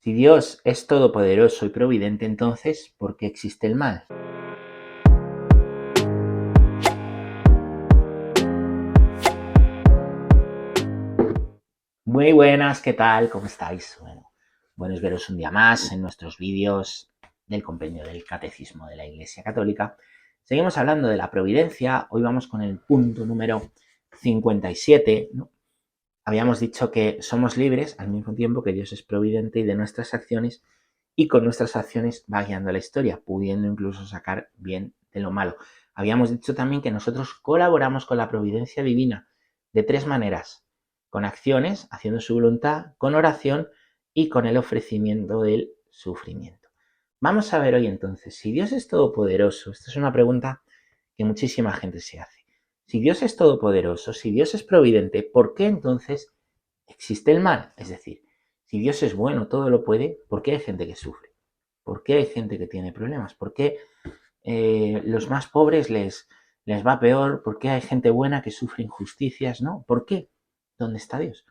Si Dios es todopoderoso y providente, entonces, ¿por qué existe el mal? Muy buenas, ¿qué tal? ¿Cómo estáis? Bueno es veros un día más en nuestros vídeos del compendio del Catecismo de la Iglesia Católica. Seguimos hablando de la providencia. Hoy vamos con el punto número 57, ¿no? Habíamos dicho que somos libres al mismo tiempo que Dios es providente y de nuestras acciones, y con nuestras acciones va guiando la historia, pudiendo incluso sacar bien de lo malo. Habíamos dicho también que nosotros colaboramos con la providencia divina de tres maneras: con acciones, haciendo su voluntad, con oración y con el ofrecimiento del sufrimiento. Vamos a ver hoy entonces, si Dios es todopoderoso. Esta es una pregunta que muchísima gente se hace. Si Dios es todopoderoso, si Dios es providente, ¿por qué entonces existe el mal? Es decir, si Dios es bueno, todo lo puede, ¿por qué hay gente que sufre? ¿Por qué hay gente que tiene problemas? ¿Por qué los más pobres les va peor? ¿Por qué hay gente buena que sufre injusticias? ¿No? ¿Por qué? ¿Dónde está Dios?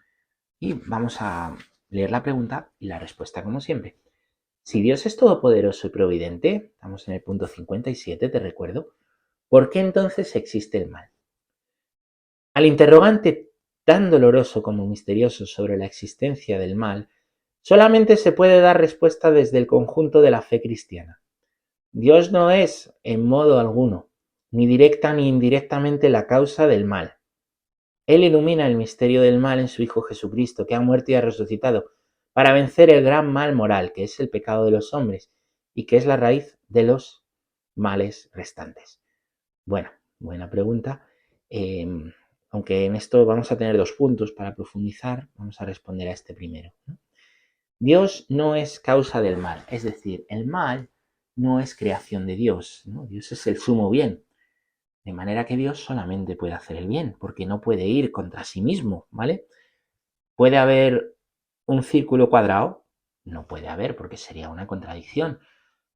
Y vamos a leer la pregunta y la respuesta como siempre. Si Dios es todopoderoso y providente, estamos en el punto 57, te recuerdo, ¿por qué entonces existe el mal? Al interrogante tan doloroso como misterioso sobre la existencia del mal, solamente se puede dar respuesta desde el conjunto de la fe cristiana. Dios no es, en modo alguno, ni directa ni indirectamente la causa del mal. Él ilumina el misterio del mal en su Hijo Jesucristo, que ha muerto y ha resucitado, para vencer el gran mal moral, que es el pecado de los hombres, y que es la raíz de los males restantes. Bueno, buena pregunta. Aunque en esto vamos a tener dos puntos para profundizar, vamos a responder a este primero, ¿no? Dios no es causa del mal, es decir, el mal no es creación de Dios, ¿no? Dios es el sumo bien, de manera que Dios solamente puede hacer el bien, porque no puede ir contra sí mismo, ¿vale? ¿Puede haber un círculo cuadrado? No puede haber, porque sería una contradicción.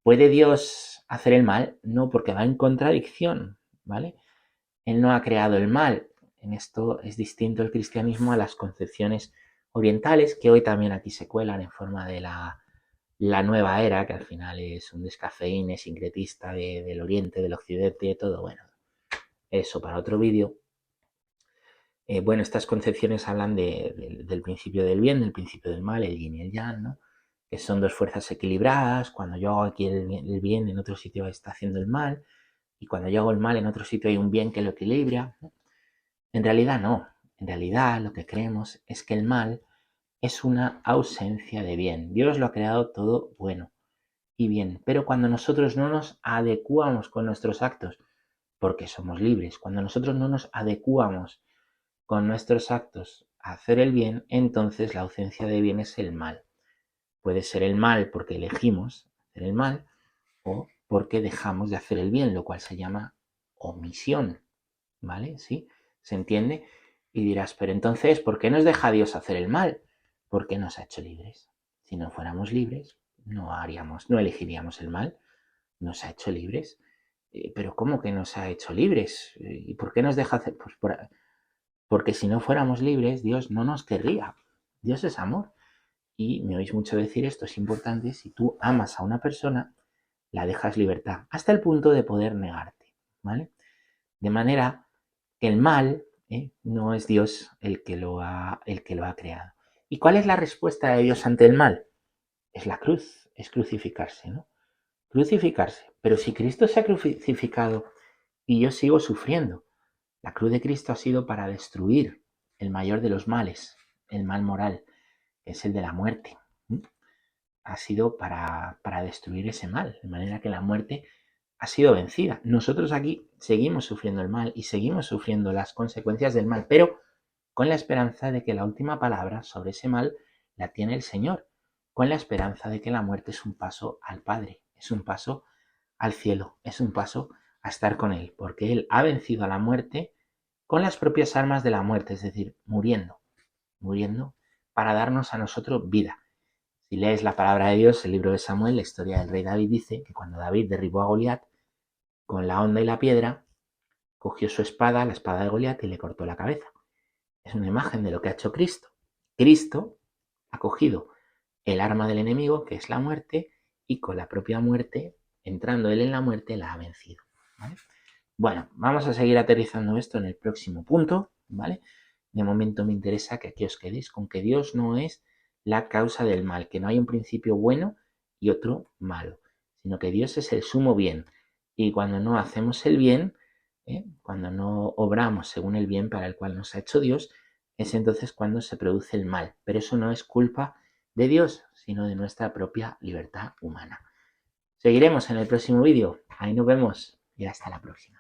¿Puede Dios hacer el mal? No, porque va en contradicción, ¿vale? Él no ha creado el mal. En esto es distinto el cristianismo a las concepciones orientales, que hoy también aquí se cuelan en forma de la nueva era, que al final es un descafeíne sincretista del oriente, del occidente, todo. Bueno, eso para otro vídeo. Bueno, estas concepciones hablan del principio del bien, del principio del mal, el yin y el yang, ¿no? Que son dos fuerzas equilibradas. Cuando yo hago aquí el bien, en otro sitio está haciendo el mal, y cuando yo hago el mal, en otro sitio hay un bien que lo equilibra, ¿no? En realidad no. En realidad lo que creemos es que el mal es una ausencia de bien. Dios lo ha creado todo bueno y bien, pero cuando nosotros no nos adecuamos con nuestros actos, porque somos libres, cuando nosotros no nos adecuamos con nuestros actos a hacer el bien, entonces la ausencia de bien es el mal. Puede ser el mal porque elegimos hacer el mal o porque dejamos de hacer el bien, lo cual se llama omisión, ¿vale? ¿Sí? ¿Se entiende? Y dirás, pero entonces, ¿por qué nos deja Dios hacer el mal? Porque nos ha hecho libres. Si no fuéramos libres, no elegiríamos el mal. Nos ha hecho libres. Pero ¿cómo que nos ha hecho libres? ¿Y por qué nos deja hacer? Pues porque si no fuéramos libres, Dios no nos querría. Dios es amor. Y me oís mucho decir esto, es importante: si tú amas a una persona, la dejas libertad, hasta el punto de poder negarte, ¿vale? De manera que el mal no es Dios el que lo ha creado. ¿Y cuál es la respuesta de Dios ante el mal? Es la cruz, es crucificarse, ¿no? Crucificarse. Pero si Cristo se ha crucificado y yo sigo sufriendo, la cruz de Cristo ha sido para destruir el mayor de los males, el mal moral, que es el de la muerte. Ha sido para destruir ese mal, de manera que la muerte ha sido vencida. Nosotros aquí seguimos sufriendo el mal y seguimos sufriendo las consecuencias del mal, pero con la esperanza de que la última palabra sobre ese mal la tiene el Señor, con la esperanza de que la muerte es un paso al Padre, es un paso al cielo, es un paso a estar con Él, porque Él ha vencido a la muerte con las propias armas de la muerte, es decir, muriendo para darnos a nosotros vida. Si lees la palabra de Dios, el libro de Samuel, la historia del rey David dice que cuando David derribó a Goliat con la honda y la piedra, cogió su espada, la espada de Goliat, y le cortó la cabeza. Es una imagen de lo que ha hecho Cristo. Cristo ha cogido el arma del enemigo, que es la muerte, y con la propia muerte, entrando él en la muerte, la ha vencido, ¿vale? Bueno, vamos a seguir aterrizando esto en el próximo punto, ¿vale? De momento me interesa que aquí os quedéis con que Dios no es la causa del mal, que no hay un principio bueno y otro malo, sino que Dios es el sumo bien. Y cuando no hacemos el bien, cuando no obramos según el bien para el cual nos ha hecho Dios, es entonces cuando se produce el mal. Pero eso no es culpa de Dios, sino de nuestra propia libertad humana. Seguiremos en el próximo vídeo. Ahí nos vemos y hasta la próxima.